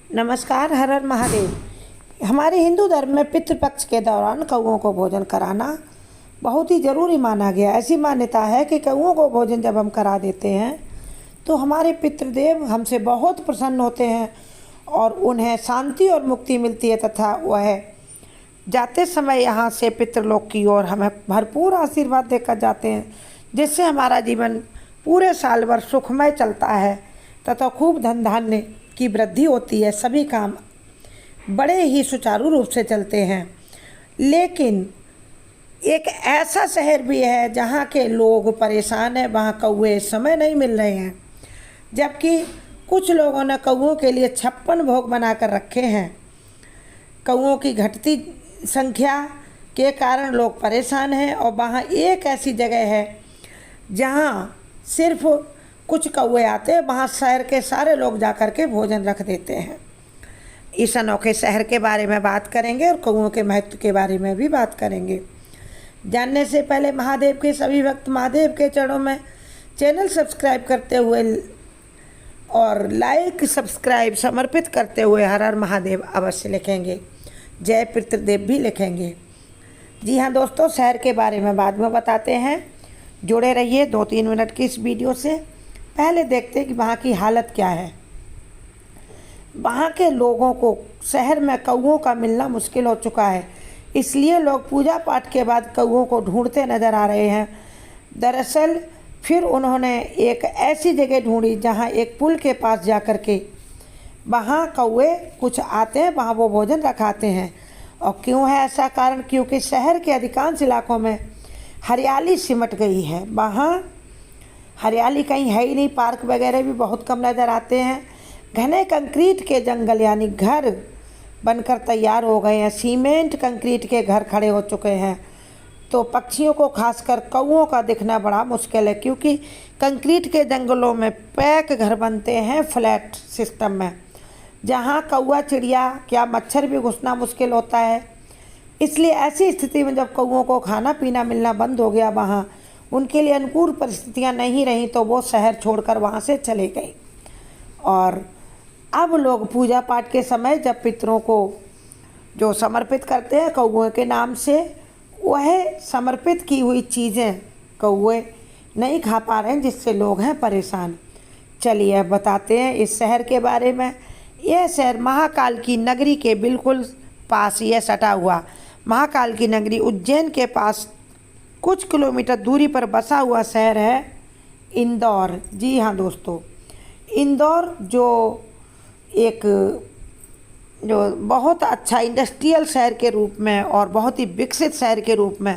नमस्कार। हर हर महादेव। हमारे हिंदू धर्म में पितृपक्ष के दौरान कौओं को भोजन कराना बहुत ही ज़रूरी माना गया। ऐसी मान्यता है कि कौओं को भोजन जब हम करा देते हैं तो हमारे पितृदेव हमसे बहुत प्रसन्न होते हैं और उन्हें शांति और मुक्ति मिलती है तथा वह जाते समय यहाँ से पितृलोक की ओर हमें भरपूर आशीर्वाद देकर जाते हैं, जिससे हमारा जीवन पूरे साल भर सुखमय चलता है तथा खूब धन धान्य की वृद्धि होती है। सभी काम बड़े ही सुचारू रूप से चलते हैं। लेकिन एक ऐसा शहर भी है जहाँ के लोग परेशान हैं, वहाँ कौवे इस समय नहीं मिल रहे हैं, जबकि कुछ लोगों ने कौओं के लिए 56 भोग बनाकर रखे हैं। कौओं की घटती संख्या के कारण लोग परेशान हैं और वहाँ एक ऐसी जगह है जहाँ सिर्फ कुछ कौवे आते हैं, वहाँ शहर के सारे लोग जाकर के भोजन रख देते हैं। इस अनोखे शहर के बारे में बात करेंगे और कौओं के महत्व के बारे में भी बात करेंगे। जानने से पहले महादेव के सभी भक्त महादेव के चरणों में चैनल सब्सक्राइब करते हुए और लाइक सब्सक्राइब समर्पित करते हुए हर हर महादेव अवश्य लिखेंगे, जय पितृदेव भी लिखेंगे। जी हाँ दोस्तों, शहर के बारे में बाद में बताते हैं, जुड़े रहिए 2-3 मिनट की इस वीडियो से। पहले देखते हैं कि वहाँ की हालत क्या है। वहाँ के लोगों को शहर में कौओं का मिलना मुश्किल हो चुका है, इसलिए लोग पूजा पाठ के बाद कौओं को ढूंढते नज़र आ रहे हैं। दरअसल फिर उन्होंने एक ऐसी जगह ढूंढी जहाँ एक पुल के पास जाकर के वहाँ कौवे कुछ आते हैं, वहाँ वो भोजन रखाते हैं। और क्यों है ऐसा कारण? क्योंकि शहर के अधिकांश इलाकों में हरियाली सिमट गई है, वहाँ हरियाली कहीं है ही नहीं। पार्क वगैरह भी बहुत कम नज़र आते हैं। घने कंक्रीट के जंगल यानी घर बनकर तैयार हो गए हैं, सीमेंट कंक्रीट के घर खड़े हो चुके हैं। तो पक्षियों को खासकर कौओं का दिखना बड़ा मुश्किल है, क्योंकि कंक्रीट के जंगलों में पैक घर बनते हैं फ्लैट सिस्टम में, जहाँ कौआ चिड़िया क्या मच्छर भी घुसना मुश्किल होता है। इसलिए ऐसी स्थिति में जब कौओं को खाना पीना मिलना बंद हो गया, वहाँ उनके लिए अनुकूल परिस्थितियाँ नहीं रहीं, तो वो शहर छोड़कर वहाँ से चले गए। और अब लोग पूजा पाठ के समय जब पितरों को जो समर्पित करते हैं कौओं के नाम से, वह समर्पित की हुई चीज़ें कौवे नहीं खा पा रहे हैं, जिससे लोग हैं परेशान। चलिए अब बताते हैं इस शहर के बारे में। यह शहर महाकाल की नगरी के बिल्कुल पास, यह सटा हुआ महाकाल की नगरी उज्जैन के पास कुछ किलोमीटर दूरी पर बसा हुआ शहर है इंदौर। जी हाँ दोस्तों, इंदौर जो बहुत अच्छा इंडस्ट्रियल शहर के रूप में और बहुत ही विकसित शहर के रूप में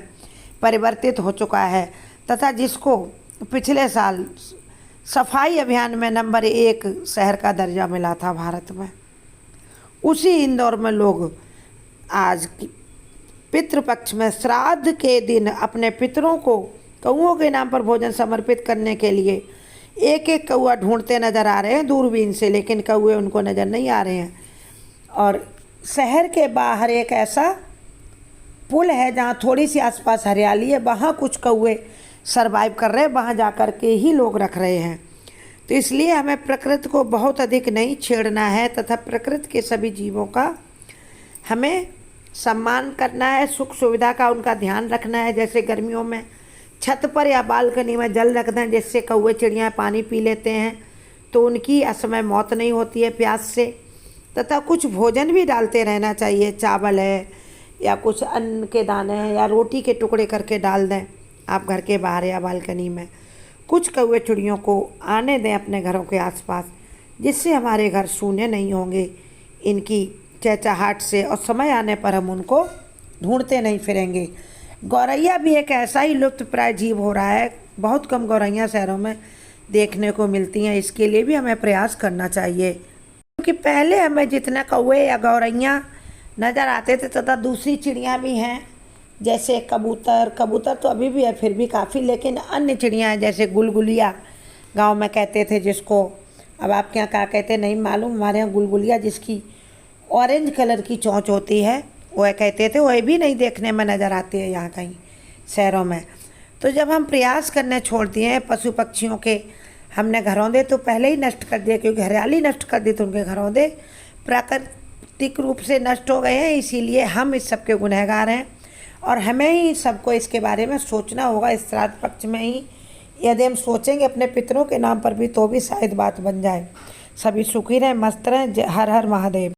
परिवर्तित हो चुका है, तथा जिसको पिछले साल सफाई अभियान में नंबर 1 शहर का दर्जा मिला था भारत में। उसी इंदौर में लोग आज पितृपक्ष में श्राद्ध के दिन अपने पितरों को कौओं के नाम पर भोजन समर्पित करने के लिए एक एक कौआ ढूंढते नज़र आ रहे हैं दूरबीन से, लेकिन कौए उनको नज़र नहीं आ रहे हैं। और शहर के बाहर एक ऐसा पुल है जहाँ थोड़ी सी आसपास हरियाली है, वहाँ कुछ कौए सरवाइव कर रहे हैं, वहाँ जाकर के ही लोग रख रहे हैं। तो इसलिए हमें प्रकृति को बहुत अधिक नहीं छेड़ना है तथा प्रकृति के सभी जीवों का हमें सम्मान करना है, सुख सुविधा का उनका ध्यान रखना है। जैसे गर्मियों में छत पर या बालकनी में जल रख दें, जिससे कौवे चिड़ियाँ पानी पी लेते हैं तो उनकी असमय मौत नहीं होती है प्यास से। तथा कुछ भोजन भी डालते रहना चाहिए, चावल है या कुछ अन्न के दाने हैं या रोटी के टुकड़े करके डाल दें आप घर के बाहर या बालकनी में। कुछ कौवे चिड़ियों को आने दें अपने घरों के आसपास, जिससे हमारे घर सूने नहीं होंगे इनकी चहचहाहट से, और समय आने पर हम उनको ढूंढते नहीं फिरेंगे। गौरैया भी एक ऐसा ही लुप्तप्राय जीव हो रहा है, बहुत कम गौरैया शहरों में देखने को मिलती हैं। इसके लिए भी हमें प्रयास करना चाहिए, क्योंकि पहले हमें जितने कौवे या गौरैया नज़र आते थे तथा दूसरी चिड़ियाँ भी हैं जैसे कबूतर तो अभी भी है फिर भी काफ़ी, लेकिन अन्य चिड़ियाँ हैं जैसे गुलगुलिया गाँव में कहते थे, जिसको अब आपके यहाँ क्या कहते हैं नहीं मालूम, हमारे यहाँ गुलगुलिया जिसकी ऑरेंज कलर की चोंच होती है वह कहते थे, वह भी नहीं देखने में नज़र आती है यहाँ कहीं शहरों में। तो जब हम प्रयास करने छोड़ दिए पशु पक्षियों के, हमने घरौंदे तो पहले ही नष्ट कर दिए, क्योंकि हरियाली नष्ट कर दी तो उनके घरौंदे प्राकृतिक रूप से नष्ट हो गए हैं, इसीलिए हम इस सब के गुनहगार हैं और हमें ही सबको इसके बारे में सोचना होगा। इस श्राद्ध पक्ष में ही यदि हम सोचेंगे अपने पितरों के नाम पर भी तो भी शायद बात बन जाए। सभी सुखी रहें, मस्त रहें। हर हर महादेव।